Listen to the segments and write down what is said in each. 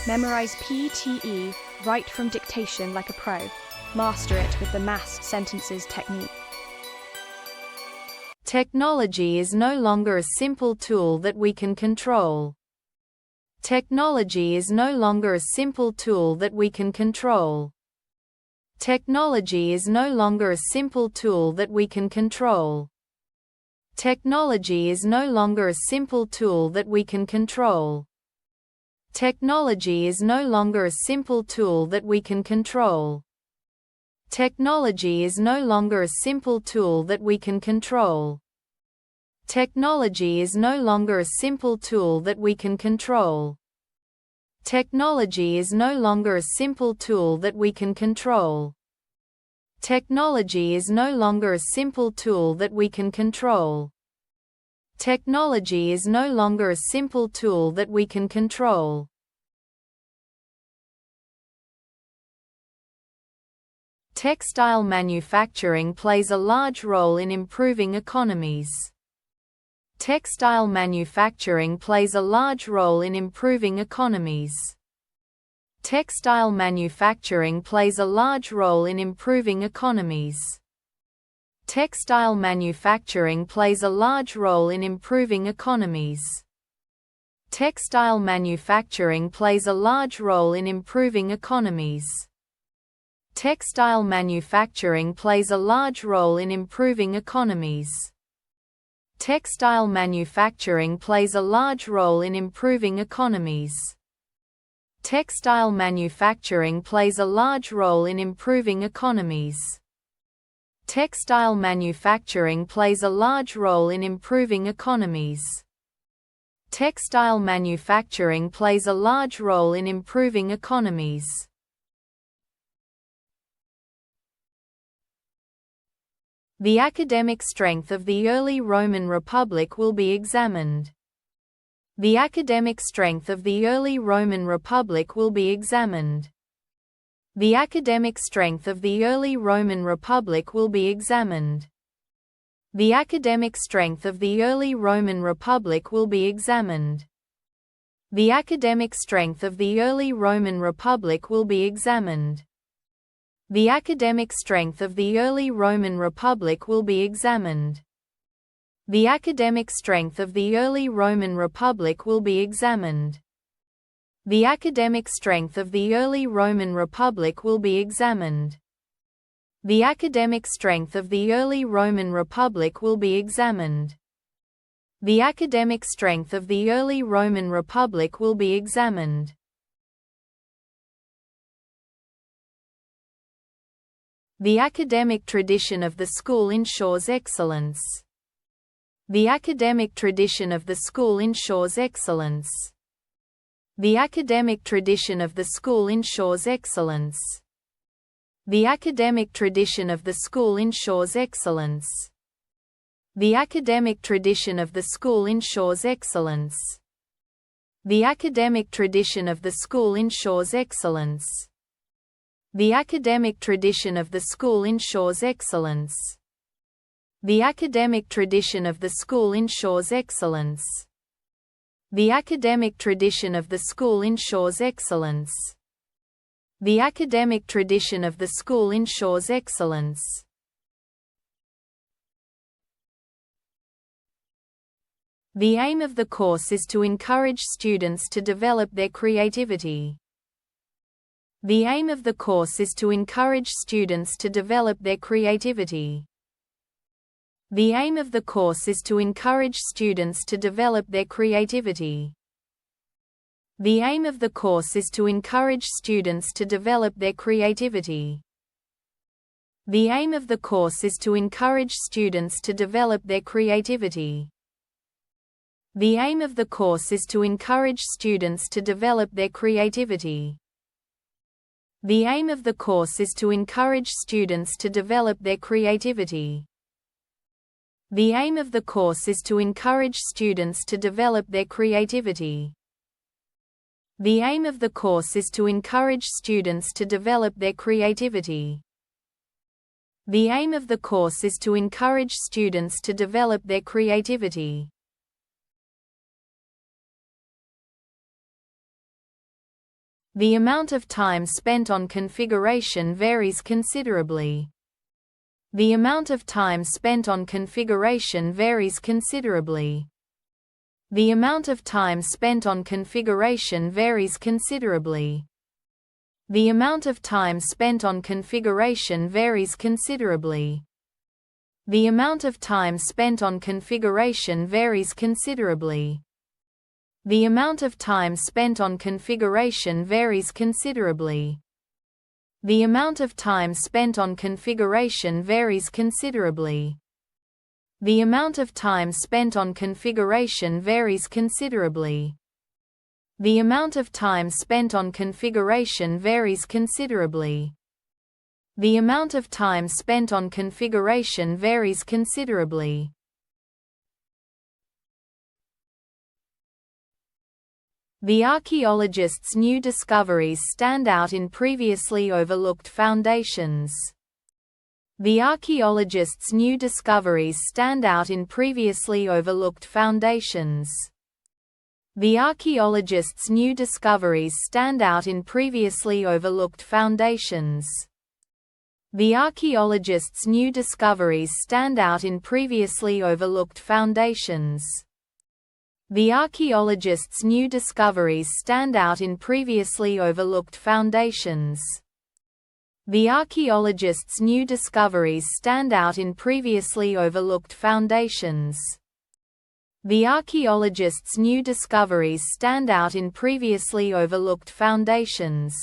Memorize PTE Write From Dictation like a pro. Master it with the massed sentences technique. Technology is no longer a simple tool that we can control. Technology is no longer a simple tool that we can control. Technology is no longer a simple tool that we can control. Technology is no longer a simple tool that we can control. Technology is no longer a simple tool that we can control. Technology is no longer a simple tool that we can control. Technology is no longer a simple tool that we can control. Technology is no longer a simple tool that we can control. Technology is no longer a simple tool that we can control. Technology is no longer a simple tool that we can control. Textile manufacturing plays a large role in improving economies. Textile manufacturing plays a large role in improving economies. Textile manufacturing plays a large role in improving economies. Textile manufacturing plays a large role in improving economies. Textile manufacturing plays a large role in improving economies. Textile manufacturing plays a large role in improving economies. Textile manufacturing plays a large role in improving economies. Textile manufacturing plays a large role in improving economies. Textile manufacturing plays a large role in improving economies. Textile manufacturing plays a large role in improving economies. The academic strength of the early Roman Republic will be examined. The academic strength of the early Roman Republic will be examined. The academic strength of the early Roman Republic will be examined. The academic strength of the early Roman Republic will be examined. The academic strength of the early Roman Republic will be examined. The academic strength of the early Roman Republic will be examined. The academic strength of the early Roman Republic will be examined. The academic strength of the early Roman Republic will be examined. The academic strength of the early Roman Republic will be examined. The academic strength of the early Roman Republic will be examined. The academic tradition of the school ensures excellence. The academic tradition of the school ensures excellence. The academic tradition of the school ensures excellence. The academic tradition of the school ensures excellence. The academic tradition of the school ensures excellence. The academic tradition of the school ensures excellence. The academic tradition of the school ensures excellence. The academic tradition of the school ensures excellence. The academic tradition of the school ensures excellence. The academic tradition of the school ensures excellence. The aim of the course is to encourage students to develop their creativity. The aim of the course is to encourage students to develop their creativity. The aim of the course is to encourage students to develop their creativity. The aim of the course is to encourage students to develop their creativity. The aim of the course is to encourage students to develop their creativity. The aim of the course is to encourage students to develop their creativity. The aim of the course is to encourage students to develop their creativity. The aim of the course is to encourage students to develop their creativity. The aim of the course is to encourage students to develop their creativity. The aim of the course is to encourage students to develop their creativity. The amount of time spent on configuration varies considerably. The amount of time spent on configuration varies considerably. The amount of time spent on configuration varies considerably. The amount of time spent on configuration varies considerably. The amount of time spent on configuration varies considerably. The amount of time spent on configuration varies considerably. The amount of time spent on configuration varies considerably. The amount of time spent on configuration varies considerably. The amount of time spent on configuration varies considerably. The amount of time spent on configuration varies considerably. The archaeologists' new discoveries stand out in previously overlooked foundations. The archaeologists' new discoveries stand out in previously overlooked foundations. The archaeologists' new discoveries stand out in previously overlooked foundations. The archaeologists' new discoveries stand out in previously overlooked foundations. The archaeologists' new discoveries stand out in previously overlooked foundations. The archaeologists' new discoveries stand out in previously overlooked foundations. The archaeologists' new discoveries stand out in previously overlooked foundations.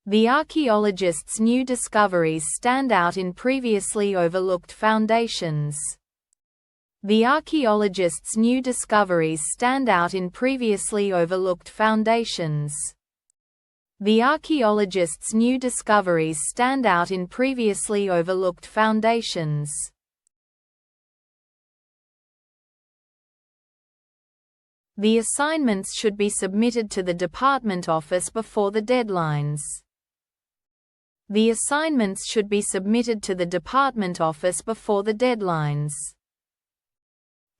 The archaeologists' new discoveries stand out in previously overlooked foundations. The archaeologists' new discoveries stand out in previously overlooked foundations. The archaeologists' new discoveries stand out in previously overlooked foundations. The assignments should be submitted to the department office before the deadlines. The assignments should be submitted to the department office before the deadlines.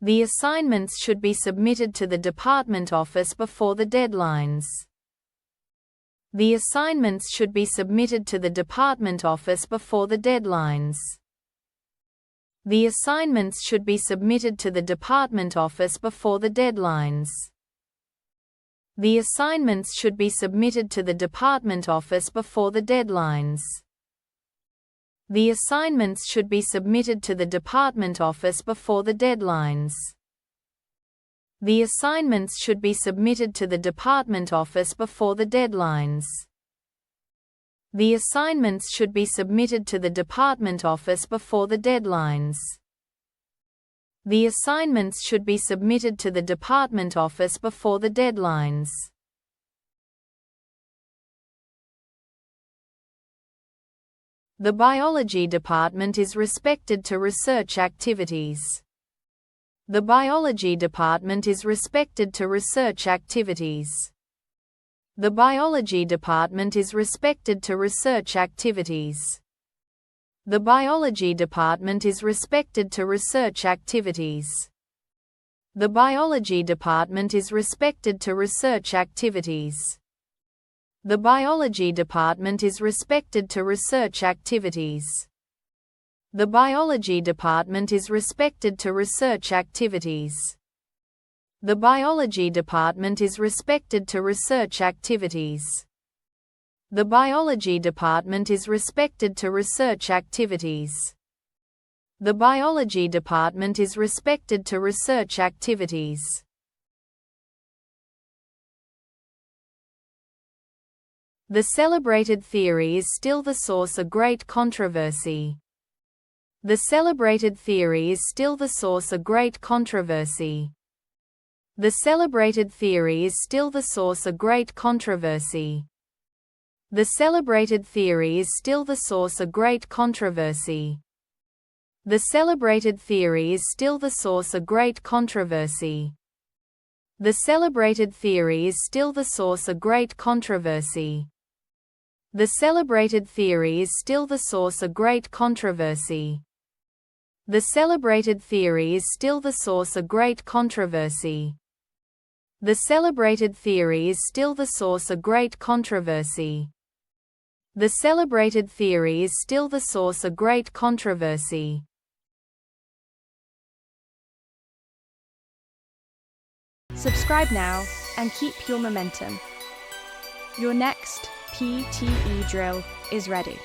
The assignments should be submitted to the department office before the deadlines. The assignments should be submitted to the department office before the deadlines. The assignments should be submitted to the department office before the deadlines. The assignments should be submitted to the department office before the deadlines. The assignments should be submitted to the department office before the deadlines. The assignments should be submitted to the department office before the deadlines. The assignments should be submitted to the department office before the deadlines. The assignments should be submitted to the department office before the deadlines. The biology department is respected to research activities. The biology department is respected to research activities. The biology department is respected to research activities. The biology department is respected to research activities. The biology department is respected to research activities. The biology department is respected to research activities. The biology department is respected to research activities. The biology department is respected to research activities. The biology department is respected to research activities. The biology department is respected to research activities. The celebrated theory is still the source of great controversy. The celebrated theory is still the source of great controversy. The celebrated theory is still the source of great controversy. The celebrated theory is still the source of great controversy. The celebrated theory is still the source of great controversy. The celebrated theory is still the source of great controversy. The celebrated theory is still the source of great controversy. The celebrated theory is still the source of great controversy. The celebrated theory is still the source of great controversy. The celebrated theory is still the source of great controversy. Subscribe now and keep your momentum. Your next PTE drill is ready.